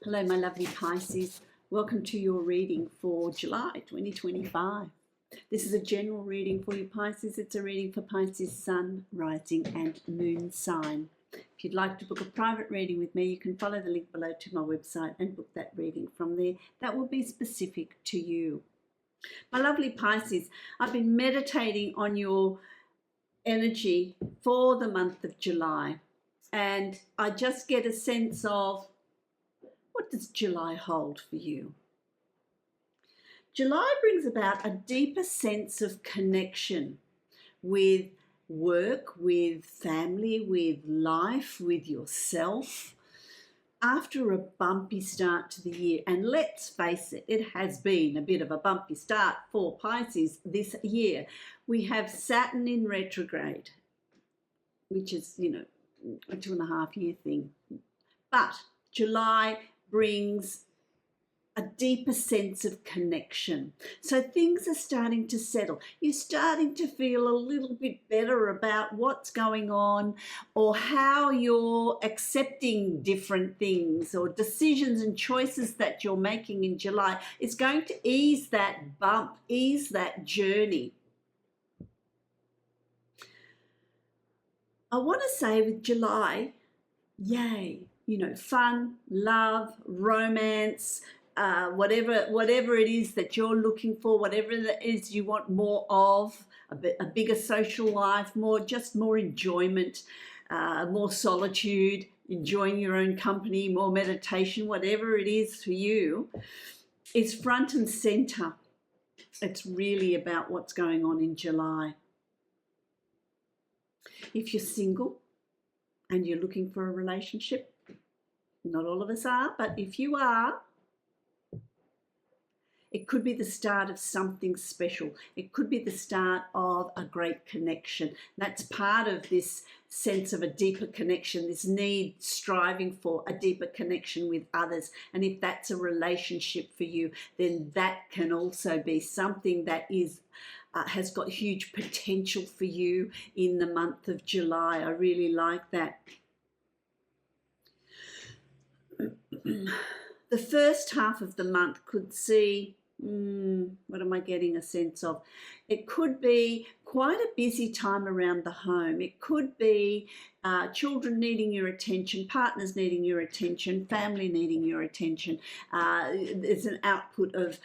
Hello, my lovely Pisces. Welcome to your reading for July 2025. This is a general reading for you, Pisces. It's a reading for Pisces sun, rising and moon sign. If you'd like to book a private reading with me, you can follow the link below to my website and book that reading from there. That will be specific to you. My lovely Pisces, I've been meditating on your energy for the month of July, and I just get a sense of, what does July hold for you? July brings about a deeper sense of connection with work, with family, with life, with yourself. After a bumpy start to the year, and let's face it, it has been a bit of a bumpy start for Pisces this year. We have Saturn in retrograde, which is, a 2.5 year thing. But July brings a deeper sense of connection. So things are starting to settle. You're starting to feel a little bit better about what's going on, or how you're accepting different things or decisions and choices that you're making in July. It's going to ease that bump, ease that journey. I want to say with July, yay, fun, love, romance, whatever it is that you're looking for, whatever it is you want more of, a bigger social life, more enjoyment, more solitude, enjoying your own company, more meditation, whatever it is for you, is front and center. It's really about what's going on in July. If you're single and you're looking for a relationship, not all of us are, but if you are, it could be the start of something special. It could be the start of a great connection. That's part of this sense of a deeper connection, this need, striving for a deeper connection with others. And if that's a relationship for you, then that can also be something that is has got huge potential for you in the month of July. I really like that. The first half of the month could see, what am I getting a sense of? It could be quite a busy time around the home. It could be children needing your attention, partners needing your attention, family needing your attention. There's an output of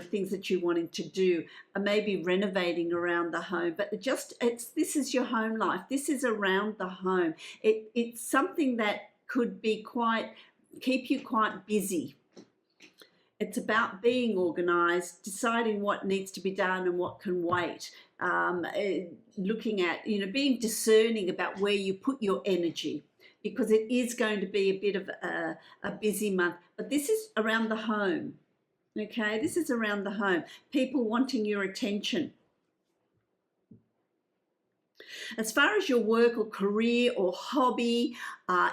things that you're wanting to do, maybe renovating around the home, but this is your home life. This is around the home. It's something that could be keep you quite busy. It's about being organised, deciding what needs to be done and what can wait. Looking at, being discerning about where you put your energy, because it is going to be a bit of a busy month. But this is around the home, okay? This is around the home. People wanting your attention. As far as your work or career or hobby,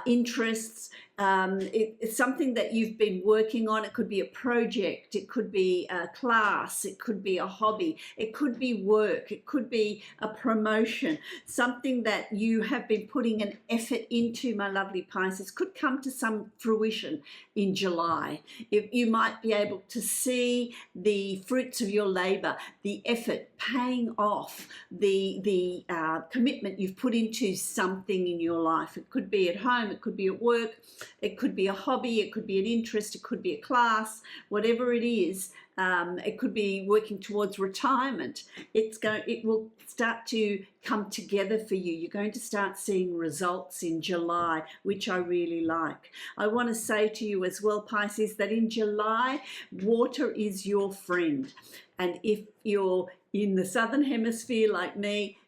interests, it's something that you've been working on. It could be a project, it could be a class, it could be a hobby, it could be work, it could be a promotion, something that you have been putting an effort into, my lovely Pisces, could come to some fruition in July. You might be able to see the fruits of your labor, the effort paying off, the commitment you've put into something in your life. It could be at home, it could be at work, it could be a hobby, it could be an interest, it could be a class, whatever it is. It could be working towards retirement. It will start to come together for you. You're going to start seeing results in July, which I really like. I want to say to you as well, Pisces, that in July, water is your friend. And if you're in the southern hemisphere like me,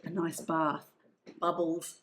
a nice bath, bubbles,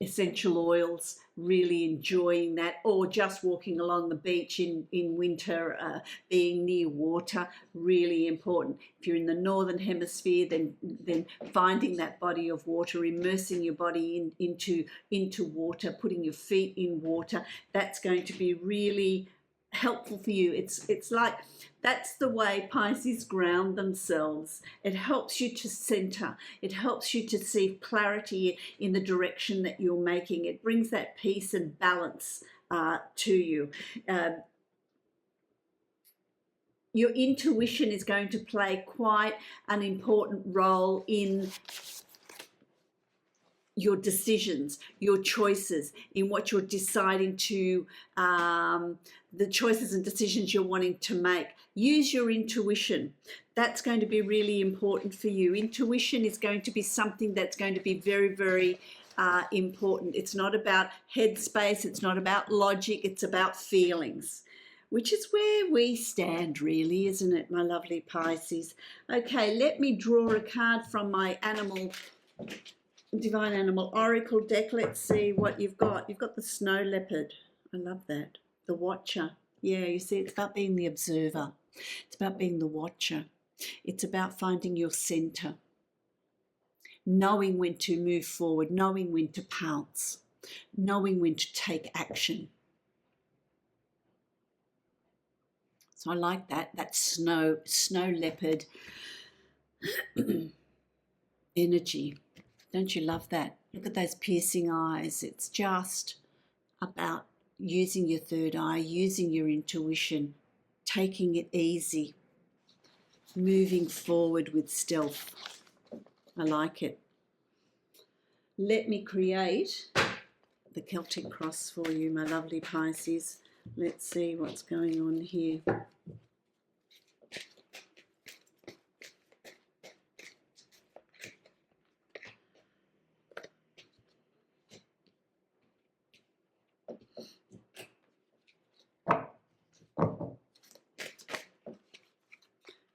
essential oils, really enjoying that, or just walking along the beach in winter, being near water, really important. If you're in the northern hemisphere, then finding that body of water, immersing your body into water, putting your feet in water, that's going to be really helpful for you. It's like, that's the way Pisces ground themselves. It helps you to center. It helps you to see clarity in the direction that you're making. It brings that peace and balance to you. Your intuition is going to play quite an important role in your decisions, your choices, in what you're deciding to, the choices and decisions you're wanting to make. Use your intuition. That's going to be really important for you. Intuition is going to be something that's going to be very, very important. It's not about headspace. It's not about logic. It's about feelings, which is where we stand, really, isn't it, my lovely Pisces? Okay, let me draw a card from my Divine Animal Oracle deck. Let's see what you've got. You've got the snow leopard. I love that. The watcher. Yeah, you see, it's about being the observer. It's about being the watcher. It's about finding your center, knowing when to move forward, knowing when to pounce, knowing when to take action. So I like that snow leopard energy. Don't you love that? Look at those piercing eyes. It's just about using your third eye, using your intuition, taking it easy, moving forward with stealth. I like it. Let me create the Celtic cross for you, my lovely Pisces. Let's see what's going on here.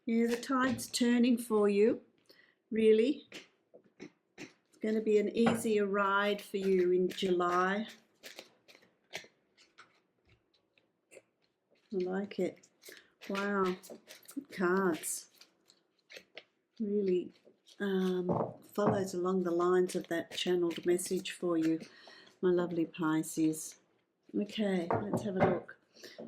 Yeah, the tide's turning for you, really. It's going to be an easier ride for you in July. I like it. Wow, good cards. Really follows along the lines of that channeled message for you, my lovely Pisces. Okay, let's have a look.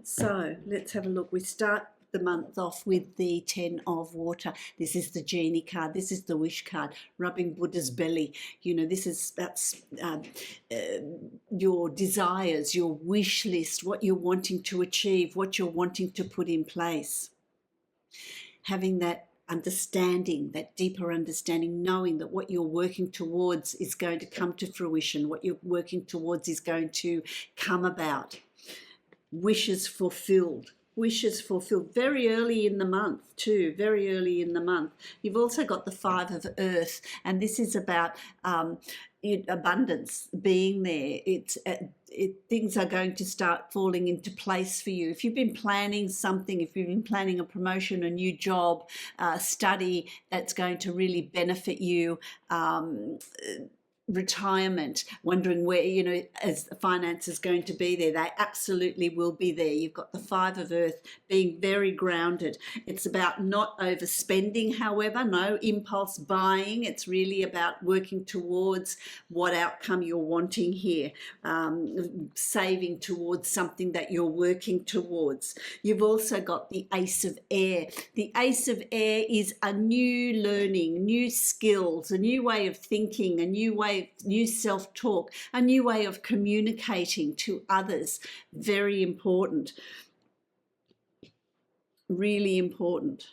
So let's have a look. We start the month off with the 10 of water. This is the genie card. This is the wish card, rubbing Buddha's belly. You know, that's your desires, your wish list, what you're wanting to achieve, what you're wanting to put in place. Having that understanding, that deeper understanding, knowing that what you're working towards is going to come to fruition, what you're working towards is going to come about. Wishes fulfilled. Wishes fulfilled very early in the month too, very early in the month. You've also got the 5 of earth, and this is about abundance being there. Things are going to start falling into place for you. If you've been planning something, if you've been planning a promotion, a new job, study that's going to really benefit you, retirement, wondering where, you know, as the finance is going to be there, they absolutely will be there. You've got the 5 of earth being very grounded. It's about not overspending, however, no impulse buying. It's really about working towards what outcome you're wanting here, saving towards something that you're working towards. You've also got the ace of air. The ace of air is a new learning, new skills, a new way of thinking, a new self-talk, a new way of communicating to others. Very important. Really important.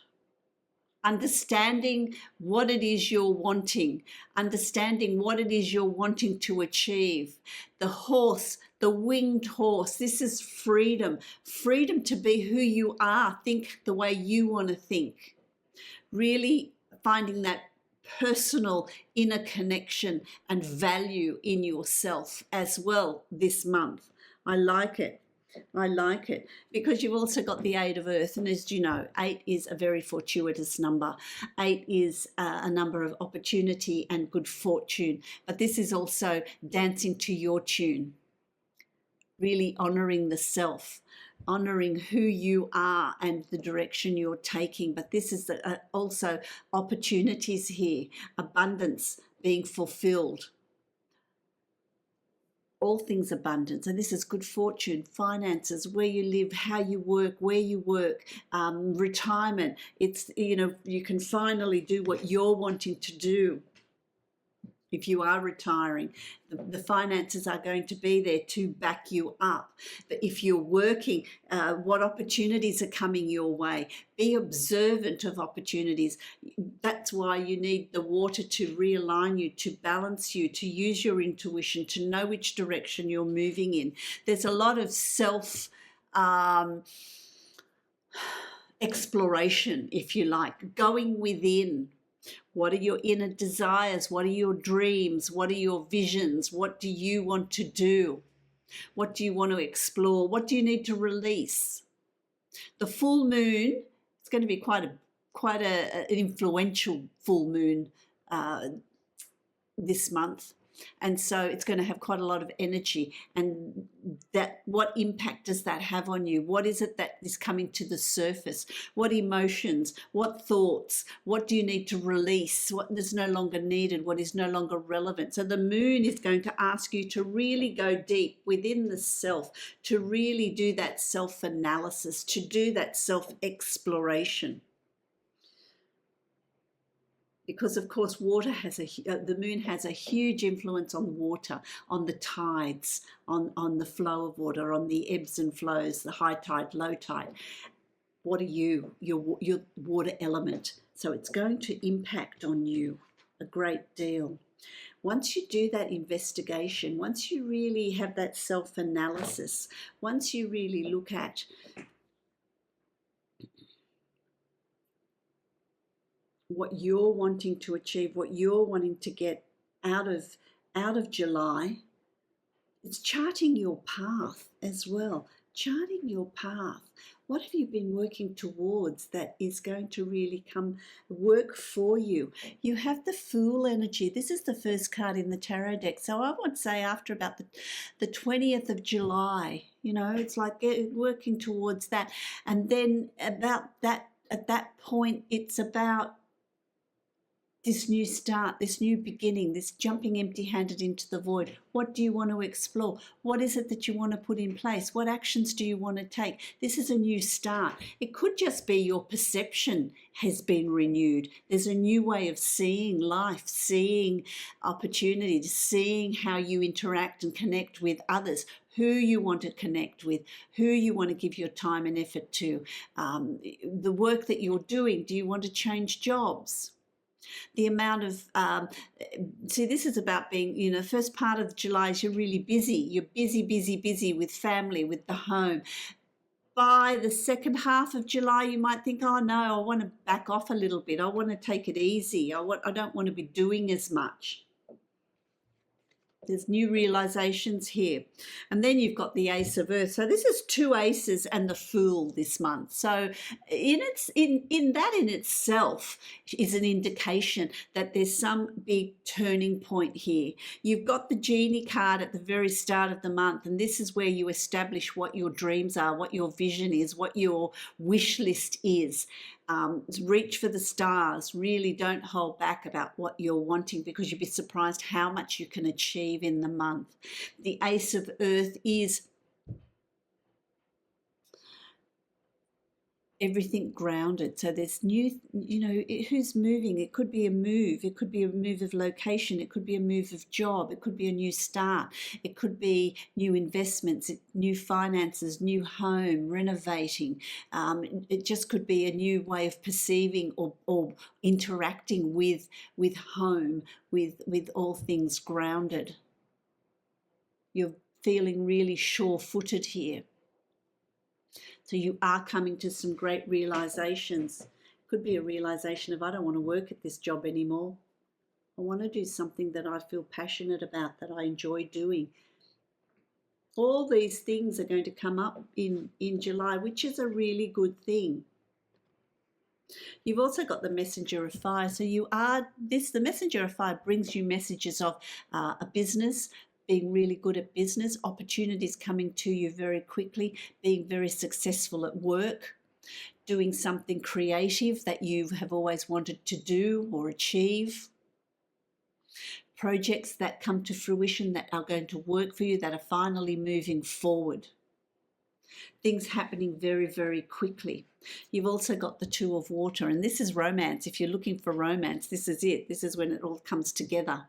Understanding what it is you're wanting, understanding what it is you're wanting to achieve. The horse, the winged horse, this is freedom. Freedom to be who you are, think the way you want to think. Really finding that personal inner connection and value in yourself as well this month. I like it. I like it because you've also got the 8 of earth, and as you know, 8 is a very fortuitous number. 8 is a number of opportunity and good fortune, but this is also dancing to your tune, really honoring the self, honoring who you are and the direction you're taking. But this is also opportunities here, abundance being fulfilled. All things abundance, and this is good fortune, finances, where you live, how you work, where you work, retirement. It's, you know, you can finally do what you're wanting to do. If you are retiring, the finances are going to be there to back you up. But if you're working, what opportunities are coming your way? Be observant of opportunities. That's why you need the water to realign you, to balance you, to use your intuition, to know which direction you're moving in. There's a lot of self exploration, if you like, going within. What are your inner desires? What are your dreams? What are your visions? What do you want to do? What do you want to explore? What do you need to release? The full moon, it's going to be quite an influential full moon this month. And so it's going to have quite a lot of energy. And that, what impact does that have on you? What is it that is coming to the surface? What emotions? What thoughts? What do you need to release? What is no longer needed? What is no longer relevant? So the moon is going to ask you to really go deep within the self, to really do that self-analysis, to do that self-exploration. Because of course water has the moon has a huge influence on water, on the tides, on the flow of water, on the ebbs and flows, the high tide, low tide. What are you, your water element? So it's going to impact on you a great deal. Once you do that investigation, once you really have that self-analysis, once you really look at what you're wanting to achieve, what you're wanting to get out of July, it's charting your path as well. Charting your path. What have you been working towards that is going to really work for you? You have the Fool energy. This is the first card in the tarot deck. So I would say after about the 20th of July, you know, it's like working towards that. And then about that, at that point, it's about this new start, this new beginning, this jumping empty-handed into the void. What do you want to explore? What is it that you want to put in place? What actions do you want to take? This is a new start. It could just be your perception has been renewed. There's a new way of seeing life, seeing opportunities, seeing how you interact and connect with others, who you want to connect with, who you want to give your time and effort to, the work that you're doing. Do you want to change jobs? The amount of, see, this is about being, you know, first part of July is you're really busy. You're busy with family, with the home. By the second half of July, you might think, oh no, I want to back off a little bit. I want to take it easy. I don't want to be doing as much. There's new realizations here. And then you've got the Ace of Earth. So this is two aces and the Fool this month. So in that in itself is an indication that there's some big turning point here. You've got the Genie card at the very start of the month, and this is where you establish what your dreams are, what your vision is, what your wish list is. Reach for the stars. Really don't hold back about what you're wanting, because you'd be surprised how much you can achieve in the month. The Ace of Earth is everything grounded. So there's new, you know, who's moving? It could be a move. It could be a move of location. It could be a move of job. It could be a new start. It could be new investments, new finances, new home, renovating. It just could be a new way of perceiving or interacting with home, with all things grounded. You're feeling really sure-footed here. So you are coming to some great realizations. Could be a realization of, I don't want to work at this job anymore. I want to do something that I feel passionate about, that I enjoy doing. All these things are going to come up in July, which is a really good thing. You've also got the Messenger of Fire. So the Messenger of Fire brings you messages of a business, being really good at business, opportunities coming to you very quickly, being very successful at work, doing something creative that you have always wanted to do or achieve, projects that come to fruition that are going to work for you, that are finally moving forward. things happening very, very quickly. You've also got the Two of Water, and this is romance. If you're looking for romance, this is it. This is when it all comes together.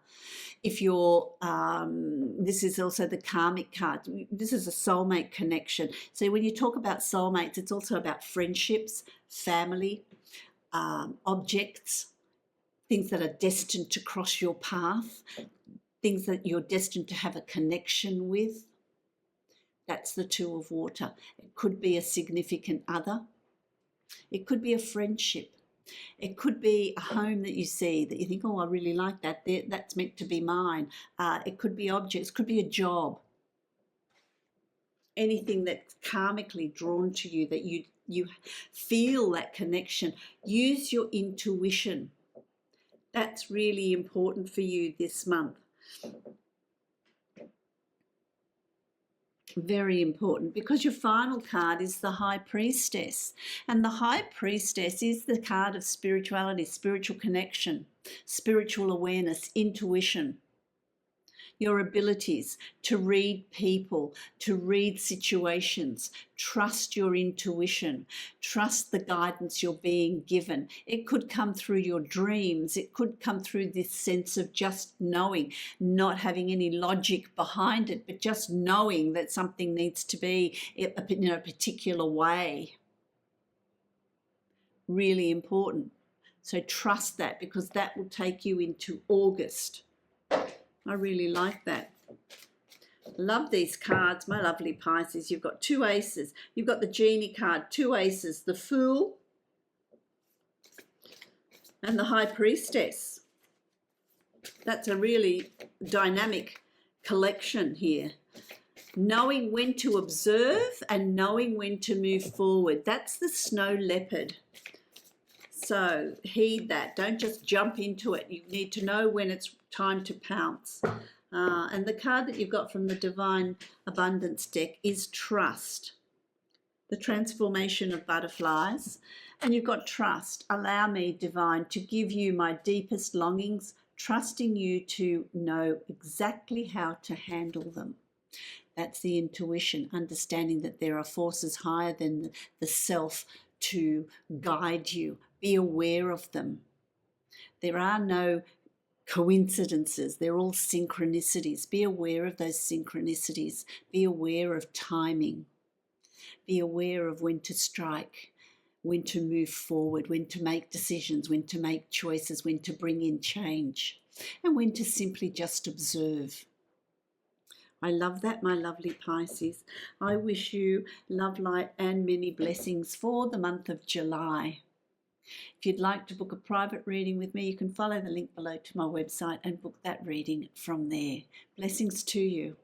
If you're, this is also the karmic card. This is a soulmate connection. So when you talk about soulmates, it's also about friendships, family, objects, things that are destined to cross your path, things that you're destined to have a connection with. That's the Two of Water. It could be a significant other. It could be a friendship. It could be a home that you see that you think, oh, I really like that. That's meant to be mine. It could be objects. It could be a job. Anything that's karmically drawn to you, that you feel that connection. Use your intuition. That's really important for you this month. Very important, because your final card is the High Priestess, and the High Priestess is the card of spirituality, spiritual connection, spiritual awareness, intuition, your abilities to read people, to read situations. Trust your intuition, trust the guidance you're being given. It could come through your dreams, it could come through this sense of just knowing, not having any logic behind it, but just knowing that something needs to be in a particular way. Really important. So trust that, because that will take you into August. I really like that. Love these cards, my lovely Pisces. You've got two aces. You've got the Genie card, two aces, the Fool and the High Priestess. That's a really dynamic collection here. Knowing when to observe and knowing when to move forward. That's the Snow Leopard. So heed that. Don't just jump into it. You need to know when it's time to pounce. And the card that you've got from the Divine Abundance deck is Trust, the transformation of butterflies. And you've got Trust. Allow me, Divine, to give you my deepest longings, trusting you to know exactly how to handle them. That's the intuition, understanding that there are forces higher than the self to guide you. Be aware of them. There are no coincidences. They're all synchronicities. Be aware of those synchronicities. Be aware of timing. Be aware of when to strike, when to move forward, when to make decisions, when to make choices, when to bring in change, and when to simply just observe. I love that, my lovely Pisces. I wish you love, light, and many blessings for the month of July. If you'd like to book a private reading with me, you can follow the link below to my website and book that reading from there. Blessings to you.